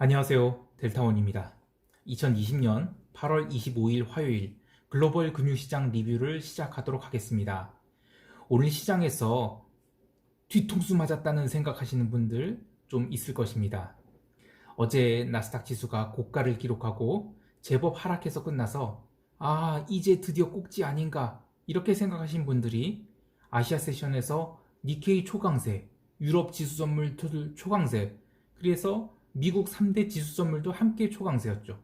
안녕하세요. 델타원입니다. 2020년 8월 25일 화요일 글로벌 금융시장 리뷰를 시작하도록 하겠습니다. 오늘 시장에서 뒤통수 맞았다는 생각하시는 분들 좀 있을 것입니다. 어제 나스닥 지수가 고가를 기록하고 제법 하락해서 끝나서 이제 드디어 꼭지 아닌가 이렇게 생각하신 분들이 아시아 세션에서 니케이 초강세, 유럽 지수 선물 초강세, 그래서 미국 3대 지수 선물도 함께 초강세였죠.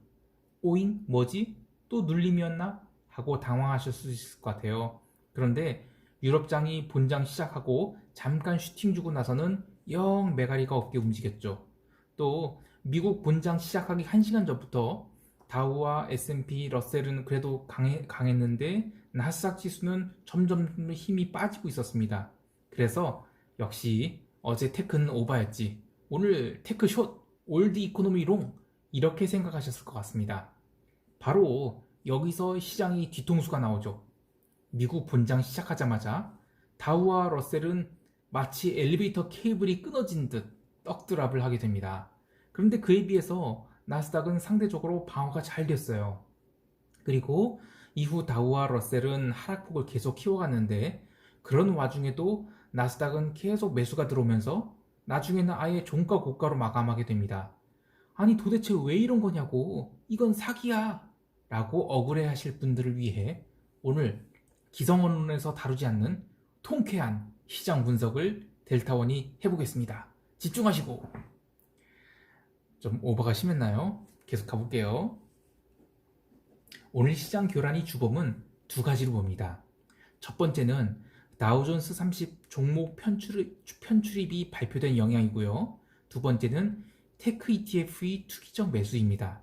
오잉? 뭐지? 또 눌림이었나? 하고 당황하실 수 있을 것 같아요. 그런데 유럽장이 본장 시작하고 잠깐 슈팅 주고 나서는 영 메가리가 없게 움직였죠. 또 미국 본장 시작하기 1시간 전부터 다우와 S&P, 러셀은 그래도 강했는데 나스닥 지수는 점점 힘이 빠지고 있었습니다. 그래서 역시 어제 테크는 오바였지. 오늘 테크 숏, 올드 이코노미 롱 이렇게 생각하셨을 것 같습니다. 바로 여기서 시장이 뒤통수가 나오죠. 미국 본장 시작하자마자 다우와 러셀은 마치 엘리베이터 케이블이 끊어진 듯 떡드랍을 하게 됩니다. 그런데 그에 비해서 나스닥은 상대적으로 방어가 잘 됐어요. 그리고 이후 다우와 러셀은 하락폭을 계속 키워갔는데 그런 와중에도 나스닥은 계속 매수가 들어오면서 나중에는 아예 종가 고가로 마감하게 됩니다. 아니 도대체 왜 이런 거냐고, 이건 사기야 라고 억울해 하실 분들을 위해 오늘 기성언론에서 다루지 않는 통쾌한 시장 분석을 델타원이 해보겠습니다. 집중하시고. 좀 오버가 심했나요? 계속 가볼게요. 오늘 시장 교란이 주범은 두 가지로 봅니다. 첫 번째는 다우존스 30 종목 편출입이 발표된 영향이고요. 두 번째는 테크 ETF의 투기적 매수입니다.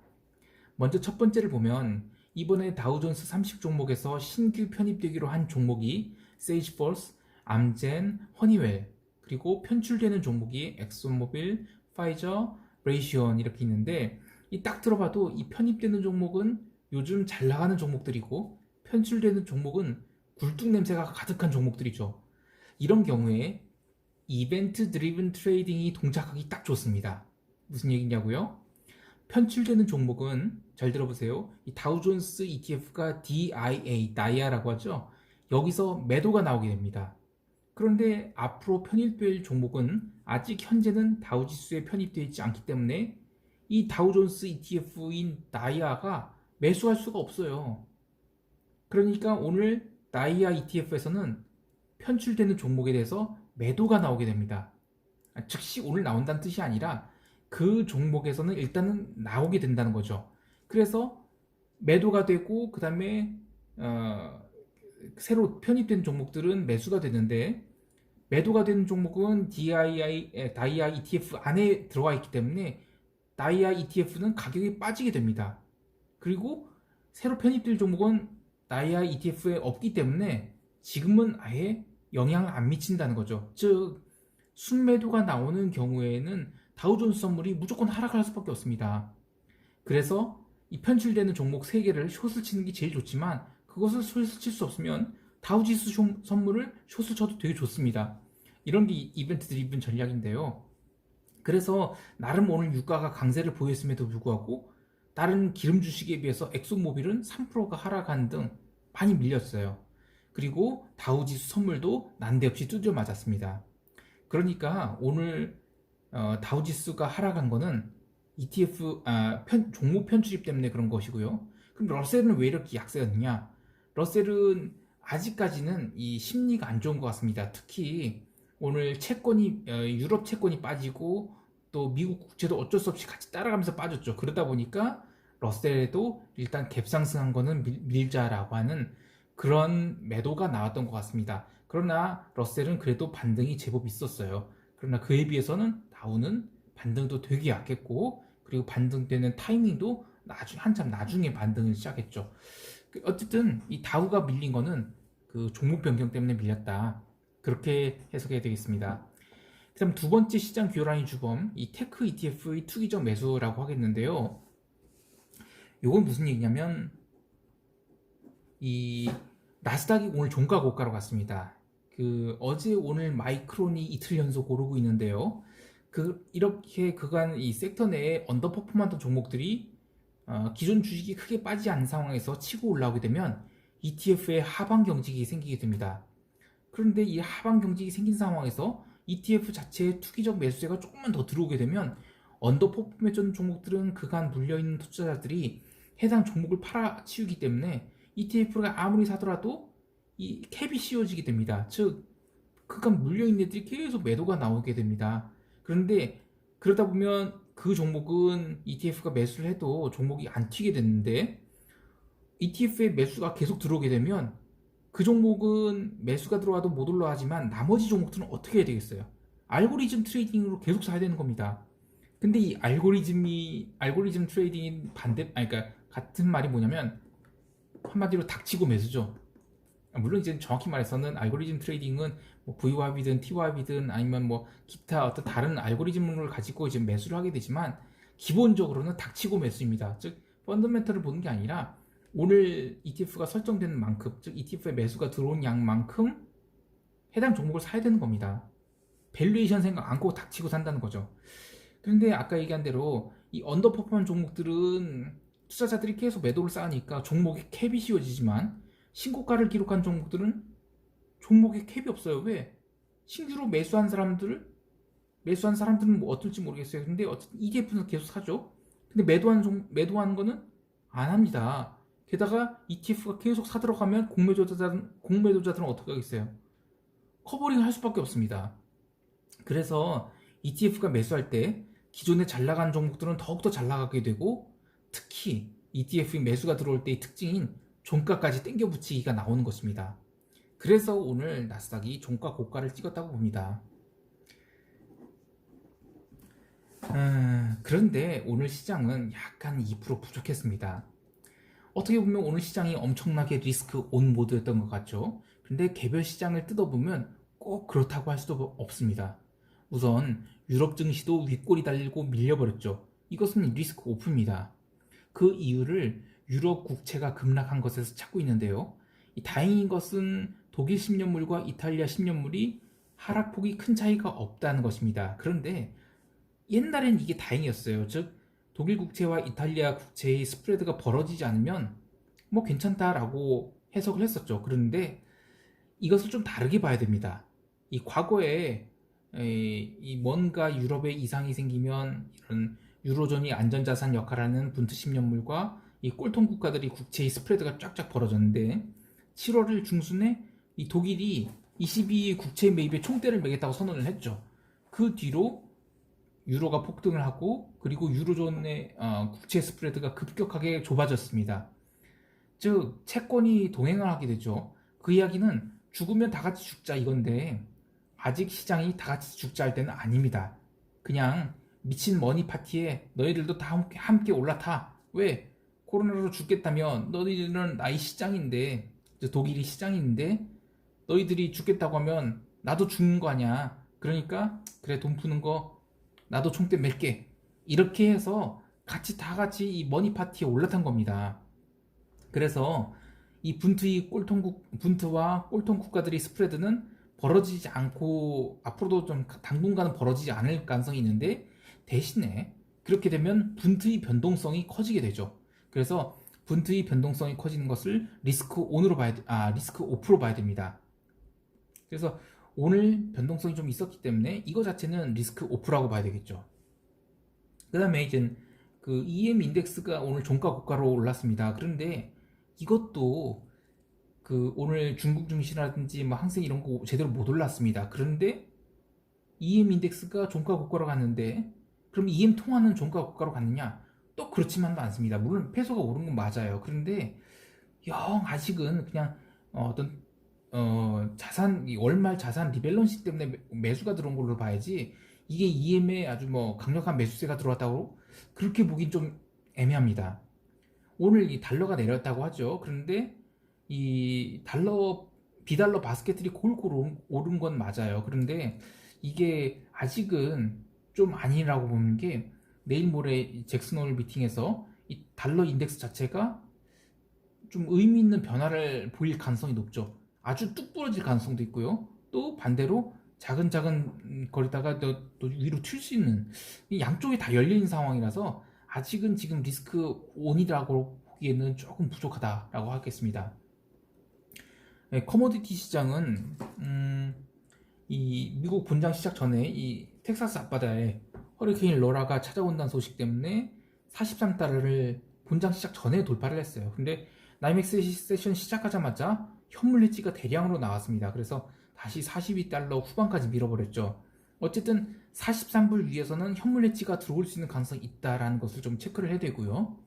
먼저 첫 번째를 보면 이번에 다우존스 30 종목에서 신규 편입되기로 한 종목이 세이지포스, 암젠, 허니웰, 그리고 편출되는 종목이 엑소모빌, 파이저, 레이시온 이렇게 있는데 이 딱 들어봐도 이 편입되는 종목은 요즘 잘 나가는 종목들이고 편출되는 종목은 굴뚝 냄새가 가득한 종목들이죠. 이런 경우에 이벤트 드리븐 트레이딩이 동작하기 딱 좋습니다. 무슨 얘기냐고요? 편출되는 종목은 잘 들어보세요. 이 다우존스 ETF가 DIA라고 하죠. 여기서 매도가 나오게 됩니다. 그런데 앞으로 편입될 종목은 아직 현재는 다우지수에 편입되어 있지 않기 때문에 이 다우존스 ETF인 다이아가 매수할 수가 없어요. 그러니까 오늘 다이아 ETF에서는 편출되는 종목에 대해서 매도가 나오게 됩니다. 즉시 오늘 나온다는 뜻이 아니라 그 종목에서는 일단은 나오게 된다는 거죠. 그래서 매도가 되고 그 다음에 새로 편입된 종목들은 매수가 되는데 매도가 되는 종목은 다이아 ETF 안에 들어가 있기 때문에 다이아 ETF는 가격이 빠지게 됩니다. 그리고 새로 편입될 종목은 다이아 ETF에 없기 때문에 지금은 아예 영향을 안 미친다는 거죠. 즉 순매도가 나오는 경우에는 다우존스 선물이 무조건 하락할 수밖에 없습니다. 그래서 이 편출되는 종목 3개를 숏을 치는 게 제일 좋지만 그것을 숏을 칠 수 없으면 다우지수 선물을 숏을 쳐도 되게 좋습니다. 이런 게 이벤트 드리븐 전략인데요. 그래서 나름 오늘 유가가 강세를 보였음에도 불구하고 다른 기름 주식에 비해서 엑소모빌은 3%가 하락한 등 많이 밀렸어요. 그리고 다우지수 선물도 난데없이 두드려 맞았습니다. 그러니까 오늘 다우지수가 하락한 거는 ETF 종목 편출입 때문에 그런 것이고요. 그럼 러셀은 왜 이렇게 약세였느냐? 러셀은 아직까지는 이 심리가 안 좋은 것 같습니다. 특히 오늘 채권이 유럽 채권이 빠지고 또 미국 국채도 어쩔 수 없이 같이 따라가면서 빠졌죠. 그러다 보니까 러셀에도 일단 갭상승한 거는 밀자라고 하는 그런 매도가 나왔던 것 같습니다. 그러나 러셀은 그래도 반등이 제법 있었어요. 그러나 그에 비해서는 다우는 반등도 되게 약했고 그리고 반등되는 타이밍도 한참 나중에 반등을 시작했죠. 어쨌든 이 다우가 밀린 거는 그 종목 변경 때문에 밀렸다. 그렇게 해석해야 되겠습니다. 그다음 두 번째 시장 교란의 주범, 이 테크 ETF의 투기적 매수라고 하겠는데요. 이건 무슨 얘기냐면 이 나스닥이 오늘 종가 고가로 갔습니다. 어제 오늘 마이크론이 이틀 연속 오르고 있는데요. 이렇게 그간 이 섹터 내에 언더퍼폼했던 종목들이 기존 주식이 크게 빠지지 않은 상황에서 치고 올라오게 되면 ETF에 하방 경직이 생기게 됩니다. 그런데 이 하방 경직이 생긴 상황에서 ETF 자체의 투기적 매수세가 조금만 더 들어오게 되면 언더퍼폼했던 종목들은 그간 물려있는 투자자들이 해당 종목을 팔아치우기 때문에 ETF가 아무리 사더라도 이 캡이 씌워지게 됩니다. 즉 그간 물려있는 애들이 계속 매도가 나오게 됩니다. 그런데 그러다 보면 그 종목은 ETF가 매수를 해도 종목이 안 튀게 되는데 ETF에 매수가 계속 들어오게 되면 그 종목은 매수가 들어와도 못 올라가지만 나머지 종목들은 어떻게 해야 되겠어요? 알고리즘 트레이딩으로 계속 사야 되는 겁니다. 근데 이 알고리즘 트레이딩 그러니까 같은 말이 뭐냐면 한마디로 닥치고 매수죠. 물론 이제 정확히 말해서는 알고리즘 트레이딩은 뭐 VWAP이든 TWAP이든 아니면 뭐 기타 어떤 다른 알고리즘을 가지고 이제 매수를 하게 되지만 기본적으로는 닥치고 매수입니다. 즉 펀더멘털을 보는 게 아니라 오늘 ETF가 설정되는 만큼, 즉 ETF에 매수가 들어온 양만큼 해당 종목을 사야 되는 겁니다. 밸류에이션 생각 않고 닥치고 산다는 거죠. 그런데 아까 얘기한 대로 이 언더퍼포먼 종목들은 투자자들이 계속 매도를 쌓으니까 종목에 캡이 씌워지지만 신고가를 기록한 종목들은 종목에 캡이 없어요. 왜? 신규로 매수한 사람들은 뭐 어떨지 모르겠어요. 근데 어쨌든 ETF는 계속 사죠. 근데 매도하는 거는 안 합니다. 게다가 ETF가 계속 사들어가면 공매도자들은 어떻게 하겠어요? 커버링을 할 수밖에 없습니다. 그래서 ETF가 매수할 때 기존에 잘 나간 종목들은 더욱더 잘 나가게 되고 특히 ETF 매수가 들어올 때의 특징인 종가까지 땡겨 붙이기가 나오는 것입니다. 그래서 오늘 나스닥이 종가 고가를 찍었다고 봅니다. 그런데 오늘 시장은 약간 2% 부족했습니다. 어떻게 보면 오늘 시장이 엄청나게 리스크 온 모드였던 것 같죠. 근데 개별 시장을 뜯어보면 꼭 그렇다고 할 수도 없습니다. 우선 유럽 증시도 윗골이 달리고 밀려버렸죠. 이것은 리스크 오프입니다. 그 이유를 유럽 국채가 급락한 것에서 찾고 있는데요. 다행인 것은 독일 10년물과 이탈리아 10년물이 하락폭이 큰 차이가 없다는 것입니다. 그런데 옛날엔 이게 다행이었어요. 즉 독일 국채와 이탈리아 국채의 스프레드가 벌어지지 않으면 뭐 괜찮다라고 해석을 했었죠. 그런데 이것을 좀 다르게 봐야 됩니다. 이 과거에 이 뭔가 유럽에 이상이 생기면 이런 유로존이 안전자산 역할하는 분트 10년물과 이 꼴통 국가들이 국채의 스프레드가 쫙쫙 벌어졌는데 7월 중순에 이 독일이 22일 국채 매입에 총대를 매겠다고 선언을 했죠. 그 뒤로 유로가 폭등을 하고 그리고 유로존의 국채 스프레드가 급격하게 좁아졌습니다. 즉 채권이 동행을 하게 되죠. 그 이야기는 죽으면 다 같이 죽자 이건데 아직 시장이 다 같이 죽자 할 때는 아닙니다. 그냥 미친 머니 파티에 너희들도 다 함께 올라타. 왜? 코로나로 죽겠다면 너희들은 나이 시장인데 독일이 시장인데 너희들이 죽겠다고 하면 나도 죽는 거 아니야. 그러니까 그래 돈 푸는 거 나도 총대 맬게. 이렇게 해서 다 같이 이 머니 파티에 올라탄 겁니다. 그래서 이 분트와 꼴통 국가들의 스프레드는 벌어지지 않고 앞으로도 좀 당분간은 벌어지지 않을 가능성이 있는데 대신에 그렇게 되면 분트의 변동성이 커지게 되죠. 그래서 분트의 변동성이 커지는 것을 리스크 오프로 봐야 됩니다. 그래서 오늘 변동성이 좀 있었기 때문에 이거 자체는 리스크 오프라고 봐야 되겠죠. 그 다음에 이제 그 EM 인덱스가 오늘 종가 고가로 올랐습니다. 그런데 이것도 그 오늘 중국 증시라든지 뭐 항생 이런 거 제대로 못 올랐습니다. 그런데 EM 인덱스가 종가 고가로 갔는데 그럼 EM 통화는 종가 고가로 갔느냐? 또 그렇지만도 않습니다. 물론 페소가 오른 건 맞아요. 그런데 영 아직은 그냥 어떤 월말 자산 리밸런싱 때문에 매수가 들어온 걸로 봐야지 이게 EM에 아주 뭐 강력한 매수세가 들어왔다고 그렇게 보긴 좀 애매합니다. 오늘 이 달러가 내렸다고 하죠. 그런데 이 비달러 바스켓들이 골고루 오른 건 맞아요. 그런데 이게 아직은 좀 아니라고 보는 게 내일 모레 잭슨홀 미팅에서 이 달러 인덱스 자체가 좀 의미 있는 변화를 보일 가능성이 높죠. 아주 뚝 부러질 가능성도 있고요. 또 반대로 작은 작은 거리다가 또 위로 튈 수 있는 이 양쪽이 다 열린 상황이라서 아직은 지금 리스크 온이라고 보기에는 조금 부족하다라고 하겠습니다. 네, 커머디티 시장은 이 미국 본장 시작 전에 이 텍사스 앞바다에 허리케인 로라가 찾아온다는 소식 때문에 43달러를 본장 시작 전에 돌파를 했어요. 근데 나이맥스 세션 시작하자마자 현물 해지가 대량으로 나왔습니다. 그래서 다시 42달러 후반까지 밀어버렸죠. 어쨌든 43불 위에서는 현물 해지가 들어올 수 있는 가능성이 있다라는 것을 좀 체크를 해야 되고요.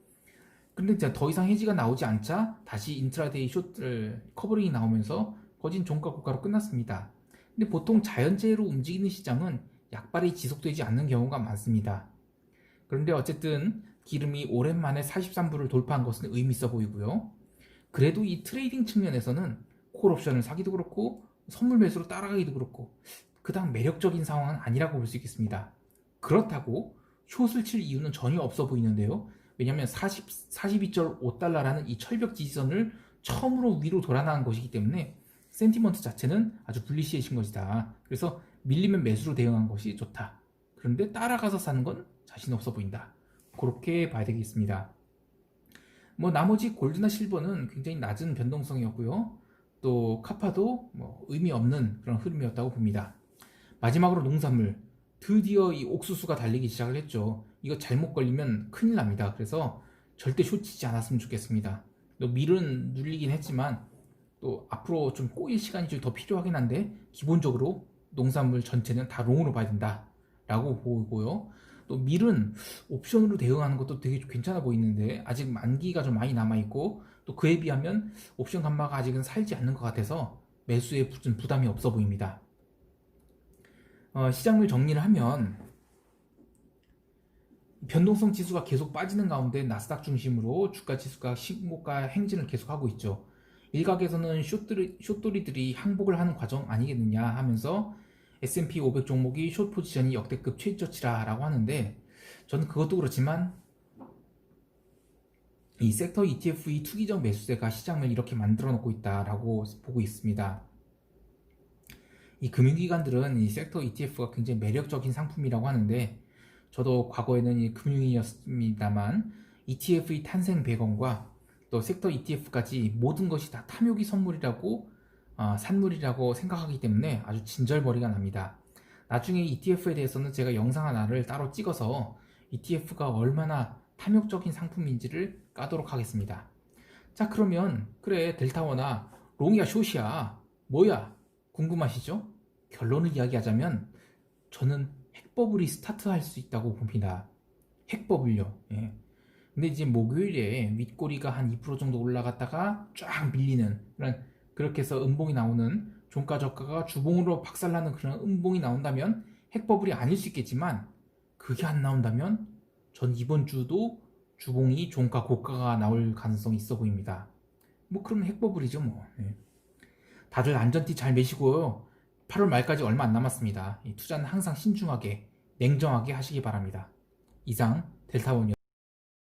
근데 더 이상 해지가 나오지 않자 다시 인트라데이 숏들 커버링이 나오면서 거진 종가 고가로 끝났습니다. 근데 보통 자연재해로 움직이는 시장은 약발이 지속되지 않는 경우가 많습니다. 그런데 어쨌든 기름이 오랜만에 43불을 돌파한 것은 의미 있어 보이고요. 그래도 이 트레이딩 측면에서는 콜옵션을 사기도 그렇고 선물 매수로 따라가기도 그렇고 그닥 매력적인 상황은 아니라고 볼 수 있겠습니다. 그렇다고 숏을 칠 이유는 전혀 없어 보이는데요. 왜냐하면 42.5달러라는 이 철벽 지지선을 처음으로 위로 돌아나간 것이기 때문에 센티먼트 자체는 아주 불리시해진 것이다. 그래서 밀리면 매수로 대응한 것이 좋다. 그런데 따라가서 사는 건 자신 없어 보인다. 그렇게 봐야 되겠습니다. 뭐 나머지 골드나 실버는 굉장히 낮은 변동성이었고요. 또 카파도 뭐 의미 없는 그런 흐름이었다고 봅니다. 마지막으로 농산물. 드디어 이 옥수수가 달리기 시작을 했죠. 이거 잘못 걸리면 큰일 납니다. 그래서 절대 숏치지 않았으면 좋겠습니다. 또 밀은 눌리긴 했지만 또 앞으로 좀 꼬일 시간이 좀 더 필요하긴 한데 기본적으로 농산물 전체는 다 롱으로 봐야 된다 라고 보고요. 또 밀은 옵션으로 대응하는 것도 되게 괜찮아 보이는데 아직 만기가 좀 많이 남아있고 또 그에 비하면 옵션 감마가 아직은 살지 않는 것 같아서 매수에 부담이 없어 보입니다. 시장을 정리를 하면 변동성 지수가 계속 빠지는 가운데 나스닥 중심으로 주가 지수가 신고가 행진을 계속하고 있죠. 일각에서는 숏돌이들이 항복을 하는 과정 아니겠느냐 하면서 S&P 500 종목이 숏 포지션이 역대급 최저치라 라고 하는데 저는 그것도 그렇지만 이 섹터 ETF의 투기적 매수세가 시장을 이렇게 만들어 놓고 있다라고 보고 있습니다. 이 금융기관들은 이 섹터 ETF가 굉장히 매력적인 상품이라고 하는데 저도 과거에는 이 금융이었습니다만 ETF의 탄생 배경과 또 섹터 ETF까지 모든 것이 다 탐욕이 선물이라고 산물이라고 생각하기 때문에 아주 진절머리가 납니다. 나중에 ETF에 대해서는 제가 영상 하나를 따로 찍어서 ETF가 얼마나 탐욕적인 상품인지를 까도록 하겠습니다. 자, 그러면 그래 델타워나 롱이야 숏이야 뭐야 궁금하시죠? 결론을 이야기하자면 저는 핵버블이 스타트할 수 있다고 봅니다. 핵버블요. 예. 근데 이제 목요일에 윗꼬리가 한 2% 정도 올라갔다가 쫙 밀리는 그렇게 해서 음봉이 나오는 종가 저가가 주봉으로 박살나는 그런 음봉이 나온다면 핵버블이 아닐 수 있겠지만 그게 안 나온다면 전 이번 주도 주봉이 종가 고가가 나올 가능성이 있어 보입니다. 뭐 그러면 핵버블이죠 뭐. 네. 다들 안전띠 잘 매시고요. 8월 말까지 얼마 안 남았습니다. 이 투자는 항상 신중하게 냉정하게 하시기 바랍니다. 이상 델타원이었습니다.